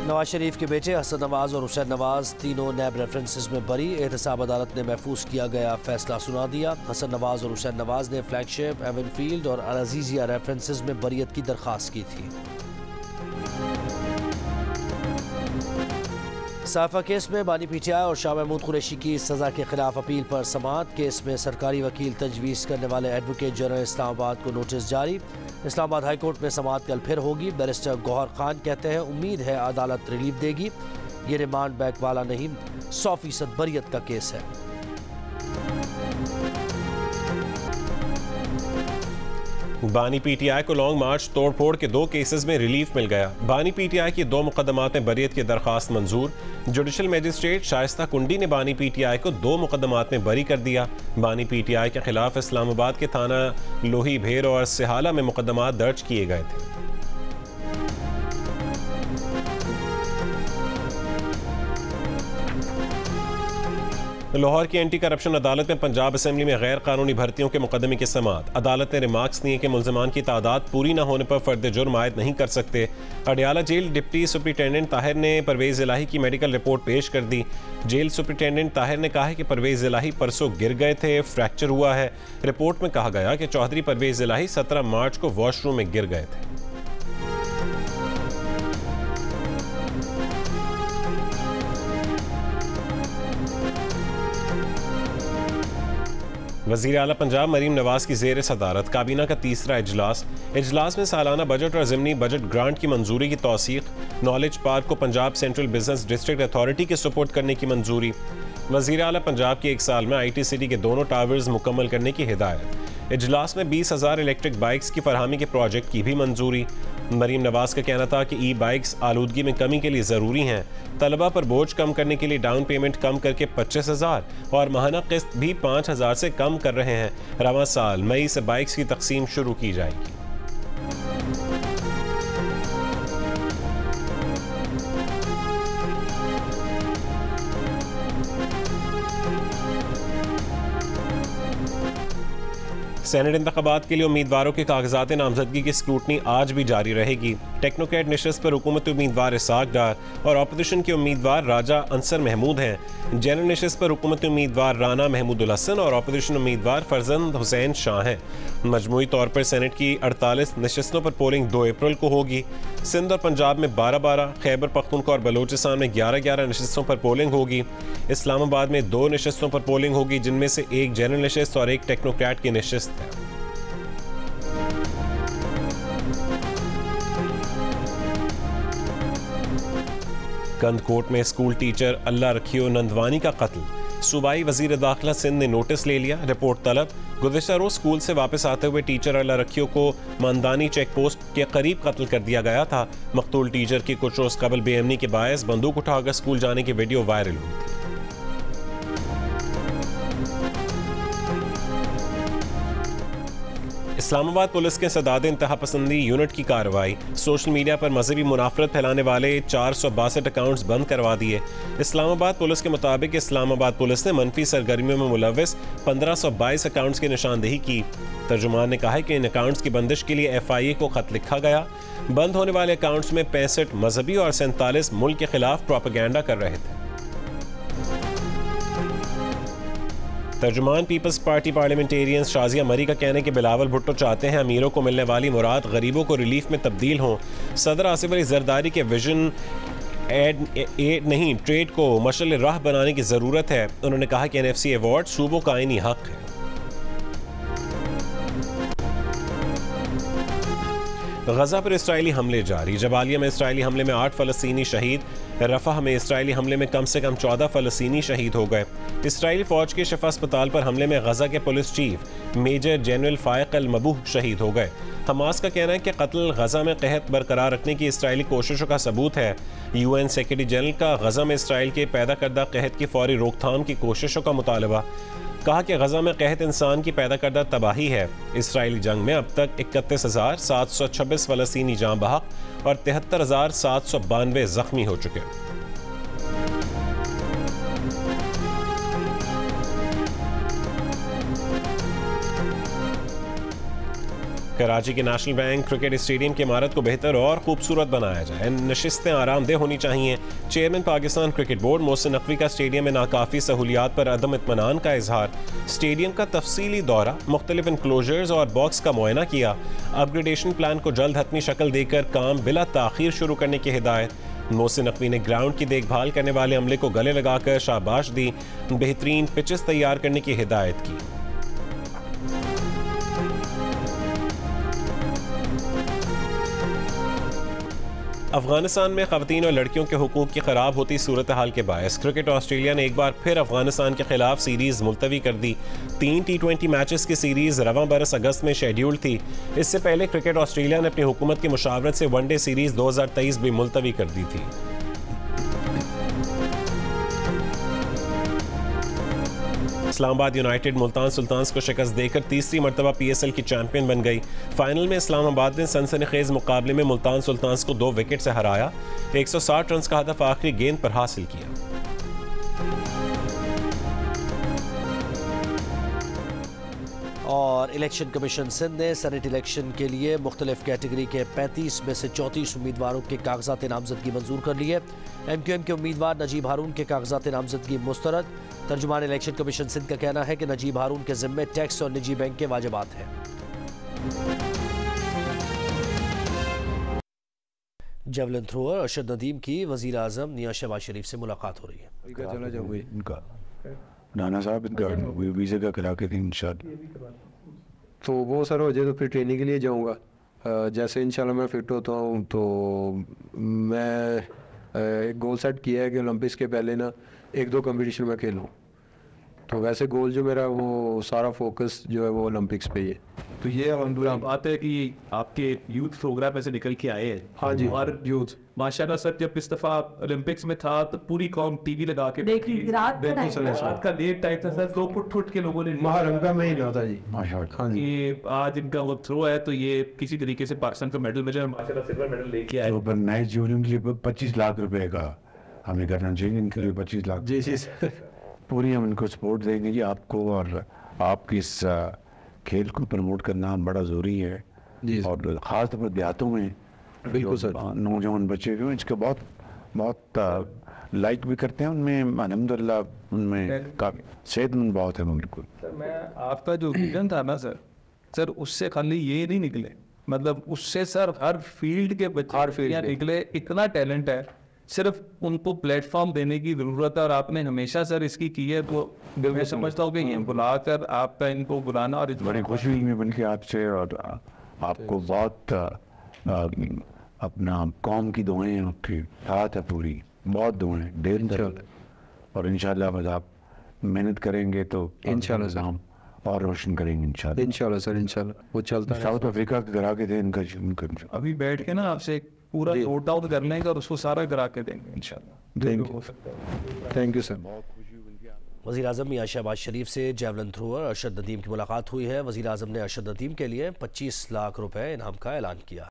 नवाज शरीफ के बेटे हसन नवाज और हुसैन नवाज तीनों नैब रेफरेंसेस में बरी। एहतसाब अदालत ने महफूज किया गया फैसला सुना दिया। हसन नवाज और हुसैन नवाज ने फ्लैगशिप, एवनफील्ड और अल-अजीजिया रेफरेंसेस में बरियत की दरख्वास्त की थी। साफा केस में बानी पीटीआई और शाह महमूद कुरैशी की सजा के खिलाफ अपील पर समाअत। केस में सरकारी वकील तजवीज़ करने वाले एडवोकेट जनरल इस्लामाबाद को नोटिस जारी। इस्लामाबाद हाई कोर्ट में समाअत कल फिर होगी। बैरिस्टर गौहर खान कहते हैं उम्मीद है अदालत रिलीफ देगी। ये रिमांड बैक वाला नहीं 100% बरियत का केस है। बानी पीटीआई को लॉन्ग मार्च तोड़फोड़ के 2 केसेस में रिलीफ मिल गया। बानी पीटीआई की 2 मुकदमात में बरियत की दरखास्त मंजूर। जुडिशल मजिस्ट्रेट शाइस्ता कुंडी ने बानी पीटीआई को 2 मुकदमात में बरी कर दिया। बानी पीटीआई के खिलाफ इस्लामाबाद के थाना लोही भेर और सिहाला में मुकदमात दर्ज किए गए थे। लाहौर की एंटी करप्शन अदालत में पंजाब असेंबली में गैर कानूनी भर्तियों के मुकदमे की समाअत। अदालत ने रिमार्क्स दिए कि मुल्ज़िमान की तादाद पूरी न होने पर फर्द जुर्म आयद नहीं कर सकते। Adiala jail deputy superintendent Tahir ने परवेज़ इलाही की मेडिकल रिपोर्ट पेश कर दी। जेल सुप्रिटेंडेंट ताहिर ने कहा है कि परवेज़ इलाही परसों गिर गए थे, फ्रैक्चर हुआ है। रिपोर्ट में कहा गया कि चौधरी परवेज़ इलाही 17 मार्च को वॉशरूम में गिर गए थे। वज़ीर आला पंजाब मरीम नवाज की ज़ेर सदारत काबीना का तीसरा इजलास में सालाना बजट और ज़िमनी बजट ग्रांट की मंजूरी की तौसीक़। नॉलेज पार्क को Punjab central business district authority के सुपुर्द करने की मंजूरी। वज़ीर आला पंजाब की 1 साल में IT सिटी के दोनों टावर्स मुकम्मल करने की हिदायत। इजलास में 20,000 इलेक्ट्रिक बाइक्स की फरहमी के प्रोजेक्ट की भी मंजूरी। मरीम नवाज का कहना था कि बाइक्स आलूदगी में कमी के लिए ज़रूरी हैं। तलबा पर बोझ कम करने के लिए डाउन पेमेंट कम करके 25,000 और माहाना किस्त भी 5,000 से कम कर रहे हैं। रवां साल मई से बाइक्स की तकसीम शुरू की जाएगी। सेनेट इंतखाबात के लिए उम्मीदवारों के कागजात नामजदगी की स्क्रूटनी आज भी जारी रहेगी। टेक्नोक्रेट नशस्त पर हुकूमती उम्मीदवार इसाक डार और अपोजिशन के उम्मीदवार राजा अंसर महमूद हैं। जनरल नशस्त पर हुकूमती उम्मीदवार राना महमूदुल हसन और अपोजिशन उम्मीदवार फरजंद हुसैन शाह हैं। मजमूई तौर पर सेनेट की 48 नशस्तों पर पोलिंग 2 अप्रैल को होगी। सिंध और पंजाब में 12-12, खैबर पख्तूनख्वा और बलोचिस्तान में 11-11 नशस्तों पर पोलिंग होगी। इस्लामाबाद में 2 नशस्तों पर पोलिंग होगी, जिनमें से 1 जनरल नशस्त और 1 टेक्नोक्रेट की नशस्त है। कंदकोट में स्कूल टीचर अल्लाह रखियो नंदवानी का कत्ल। सूबाई वजीर दाखिला सिंध ने नोटिस ले लिया, रिपोर्ट तलब। गुज़िश्ता रोज स्कूल से वापस आते हुए टीचर अल्लाह रखियो को मंदानी चेक पोस्ट के करीब कत्ल कर दिया गया था। मकतूल टीचर की कुछ रोज कबल बेअमनी के बायस बंदूक उठाकर स्कूल जाने की वीडियो वायरल हुई थी। इस्लामाबाद पुलिस के सदाद इंतहा पसंदी यूनिट की कार्रवाई। सोशल मीडिया पर मजहबी मुनाफरत फैलाने वाले 462 अकाउंट्स बंद करवा दिए। इस्लामाबाद पुलिस के मुताबिक इस्लामाबाद पुलिस ने मनफी सरगर्मियों में मुलव्वस 1522 अकाउंट्स की निशानदेही की। तर्जुमान ने कहा है कि इन अकाउंट्स की बंदिश के लिए FIA को खत लिखा गया। बंद होने वाले अकाउंट्स में 65 मजहबी और 47 मुल्क के खिलाफ प्रोपेगेंडा कर रहे थे। तर्जुमान पीपल्स पार्टी पार्लियामेंटेरियन शाजिया मरी का कहना है कि बिलावल भुट्टो चाहते हैं अमीरों को मिलने वाली मुराद गरीबों को रिलीफ में तब्दील हों। सदर आसिफ अली जरदारी के विजन एड नहीं ट्रेड को मशअल राह बनाने की ज़रूरत है। उन्होंने कहा कि NFC अवार्ड सूबों का आईनी हक है। गजा पर इस्राइली हमले जारी। जबालिया में इस्राइली हमले में 8 फ़लस्तीनी शहीद। रफ़ह में इस्राइली हमले में कम से कम 14 फ़लस्तीनी शहीद हो गए। इस्राइली फ़ौज के शिफा अस्पताल पर हमले में गजा के पुलिस चीफ मेजर जनरल फ़ाइक अल मबूह शहीद हो गए। हमास का कहना है कि कत्ल गजा में कहत बरकरार रखने की इस्राइली कोशिशों का सबूत है। UN सेक्रेटरी जनरल का गजा में इसराइल के पैदा करदा कहत की फौरी रोकथाम की कोशिशों का मुतालबा। कहा कि गजा में कहत इंसान की पैदा करदा तबाही है। इसराइली जंग में अब तक 31,726 फ़लस्तीनी जाँ बहक और 73,792 ज़ख्मी हो चुके। कराची के नेशनल बैंक क्रिकेट स्टेडियम की इमारत को बेहतर और खूबसूरत बनाया जाए, नशिस्तें आरामदेह होनी चाहिए। Chairman Pakistan cricket board Mohsin Naqvi का स्टेडियम में नाकाफी सहूलियात पर अदम इत्मीनान का इजहार। स्टेडियम का तफसीली दौरा, मुख्तलिफ इनक्लोजर्स और बॉक्स का मुआयना किया। अपग्रेडेशन प्लान को जल्द हतमी शक्ल देकर काम बिला ताखीर शुरू करने की हिदायत। मोहसिन नकवी ने ग्राउंड की देखभाल करने वाले अमले को गले लगाकर शाबाश दी। बेहतरीन पिचेस तैयार करने की हिदायत की। अफगानिस्तान में खवातीन और लड़कियों के हुकूक की खराब होती सूरत हाल के बायस क्रिकेट ऑस्ट्रेलिया ने एक बार फिर अफगानिस्तान के खिलाफ सीरीज मुलतवी कर दी। 3 T20 मैचेस की सीरीज रवां बरस अगस्त में शेड्यूल थी। इससे पहले क्रिकेट ऑस्ट्रेलिया ने अपनी हुकूमत की मुशावरत से वनडे सीरीज 2023 भी मुलतवी कर दी थी। इस्लामाबाद यूनाइटेड मुल्तान सुल्तान्स को शिकस्त देकर तीसरी मरतबा PSL की चैंपियन बन गई। फाइनल में इस्लामाबाद ने सनसनीखेज मुकाबले में मुल्तान सुल्तान्स को 2 विकेट से हराया। 160 रन का हदफ आखिरी गेंद पर हासिल किया। और इलेक्शन कमीशन सिंध ने सेनेट इलेक्शन के लिए मुख्तलिफ कैटेगरी के 35 में से 34 उम्मीदवारों के कागजात नामजदगी मंजूर कर ली है। MQM के उम्मीदवार नजीब हारून के कागजात नामजदगी मुस्तरद। तर्जुमान इलेक्शन कमीशन सिंध का कहना है कि नजीब हारून के जिम्मे टैक्स और निजी बैंक के वाजिबात हैं। जेवलिन थ्रोअर अरशद नदीम की वजीर आजम मियां शहबाज शरीफ से मुलाकात हो रही है। इनका नाना साहब इनका वीज़ा का करा के थे इंशाल्लाह। तो वो सर हो जाए तो फिर ट्रेनिंग के लिए जाऊंगा। जैसे इंशाल्लाह मैं फिट होता हूँ तो मैं एक गोल सेट किया है कि ओलंपिक्स के पहले ना 1-2 कंपटीशन में खेलूँ। तो वैसे गोल जो मेरा वो सारा फोकस जो है वो ओलंपिक्स पे ही है। तो ये अलहमदुलिल्लाह बात है कि आपके यूथ प्रोग्राम में से निकल के आए हैं। हाँ जी। और यूथ माशाल्लाह सर जब इस दफ़ा ओलंपिक्स में था तो पूरी कौम टीवी लगा के रात का लेट टाइम था सर, 2 फुट के लोगों ने महारंगा में ही था जी। माशाल्लाह। हाँ जी। ये आज इनका वो थ्रो है तो ये किसी तरीके से पाकिस्तान का मेडल मिले, माशाल्लाह सिल्वर मेडल लेके आए। तो पर नए जूनियर के लिए 25 लाख रुपए का हमें करना चाहिए। इनके लिए 25 लाख जी जी पूरी हम इनको सपोर्ट देंगे जी। आपको और आपकी इस खेल को प्रमोट करना बड़ा ज़रूरी है जी। और ख़ास तौर पर देहातों में बिल्कुल सर। नौजवान बच्चे जो हैं इसको बहुत लाइक भी करते हैं। उनमें अल्हम्दुलिल्लाह उनमें काफ़ी सेहतमंद बहुत है। बिल्कुल सर मैं आपका जो विजन था ना सर उससे खाली ये नहीं निकले, मतलब उससे सर हर फील्ड के बच्चे निकले। इतना टैलेंट है, सिर्फ उनको प्लेटफॉर्म देने की ज़रूरत है और आपने हमेशा सर इसकी की है। तो मैं समझता हूँ कि ये बुलाकर आपका इनको बुलाना और बड़ी खुशी हुई मैं बनके आपसे और आपको बहुत अपना कौम की दुआएं आपके साथ है, पूरी बहुत दुआएं ढेर और इंशाल्लाह बस आप मेहनत करेंगे तो इंशाल्लाह नाम और रोशन करेंगे इंशाल्लाह सर इंशाल्लाह वो चलता है। साउथ अफ्रीका के करा के थे इनका अभी बैठ के ना आपसे पूरा नोट डाउन कर लेंगे और उसको सारा करा के देंगे इंशाल्लाह। Thank you sir. वज़ीर आज़म मियां शहबाज शरीफ से जेवलिन थ्रोअर अरशद नदीम की मुलाकात हुई है। वज़ीर आज़म ने अरशद नदीम के लिए 25 लाख रुपए इनाम का ऐलान किया।